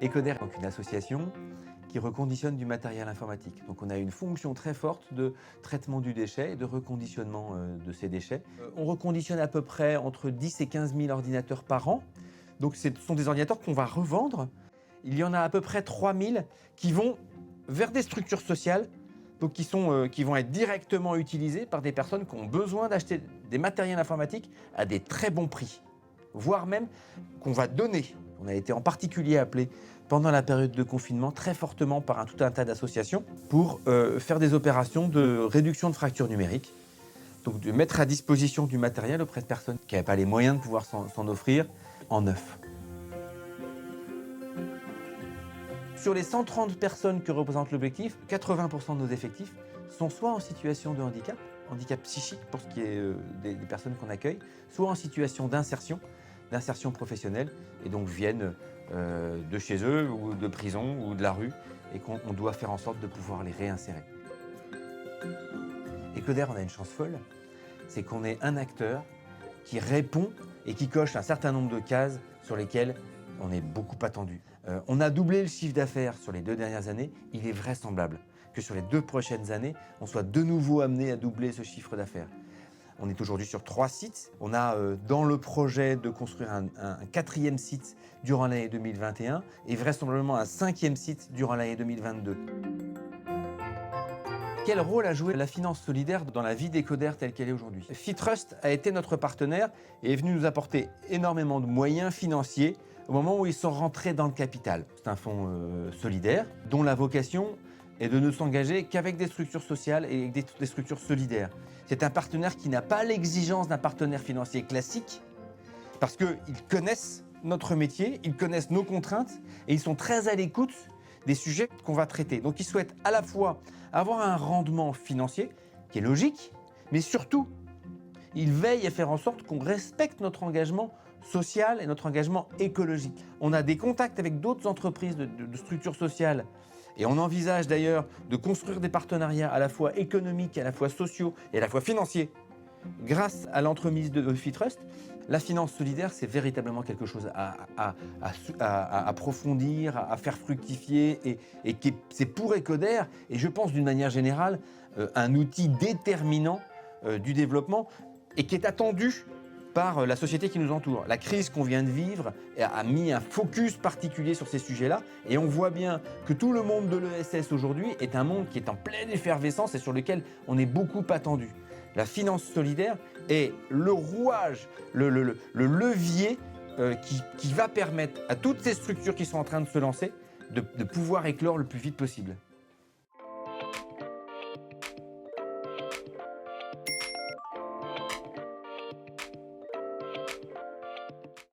Ecoder est donc une association qui reconditionne du matériel informatique. Donc on a une fonction très forte de traitement du déchet et de reconditionnement de ces déchets. On reconditionne à peu près entre 10 et 15 000 ordinateurs par an. Donc ce sont des ordinateurs qu'on va revendre. Il y en a à peu près 3 000 qui vont vers des structures sociales, donc qui vont être directement utilisés par des personnes qui ont besoin d'acheter des matériels informatiques à des très bons prix, voire même qu'on va donner. On a été en particulier appelé pendant la période de confinement très fortement par tout un tas d'associations pour faire des opérations de réduction de fractures numériques, donc de mettre à disposition du matériel auprès de personnes qui n'avaient pas les moyens de pouvoir s'en offrir en neuf. Sur les 130 personnes que représente l'objectif, 80% de nos effectifs sont soit en situation de handicap psychique pour ce qui est des personnes qu'on accueille, soit en situation d'insertion professionnelle, et donc viennent de chez eux, ou de prison, ou de la rue, et qu'on doit faire en sorte de pouvoir les réinsérer. Ecoder, on a une chance folle, c'est qu'on est un acteur qui répond et qui coche un certain nombre de cases sur lesquelles on est beaucoup attendu. On a doublé le chiffre d'affaires sur les 2 dernières années. Il est vraisemblable que sur les 2 prochaines années, on soit de nouveau amené à doubler ce chiffre d'affaires. On est aujourd'hui sur 3 sites. On a dans le projet de construire un 4e site durant l'année 2021 et vraisemblablement un 5e site durant l'année 2022. Quel rôle a joué la finance solidaire dans la vie d'Ecoder telle qu'elle est aujourd'hui? Fitrust a été notre partenaire et est venu nous apporter énormément de moyens financiers au moment où ils sont rentrés dans le capital. C'est un fonds solidaire dont la vocation est de ne s'engager qu'avec des structures sociales et des structures solidaires. C'est un partenaire qui n'a pas l'exigence d'un partenaire financier classique parce qu'ils connaissent notre métier, ils connaissent nos contraintes et ils sont très à l'écoute des sujets qu'on va traiter. Donc ils souhaitent à la fois avoir un rendement financier qui est logique, mais surtout, ils veillent à faire en sorte qu'on respecte notre engagement social et notre engagement écologique. On a des contacts avec d'autres entreprises de structures sociales et on envisage d'ailleurs de construire des partenariats à la fois économiques, à la fois sociaux et à la fois financiers. Grâce à l'entremise de Fitrust, la finance solidaire, c'est véritablement quelque chose à approfondir, à faire fructifier et c'est pour Ecoder, et je pense d'une manière générale, un outil déterminant du développement et qui est attendu par la société qui nous entoure. La crise qu'on vient de vivre a mis un focus particulier sur ces sujets-là et on voit bien que tout le monde de l'ESS aujourd'hui est un monde qui est en pleine effervescence et sur lequel on est beaucoup attendu. La finance solidaire est le rouage, le levier qui va permettre à toutes ces structures qui sont en train de se lancer de pouvoir éclore le plus vite possible.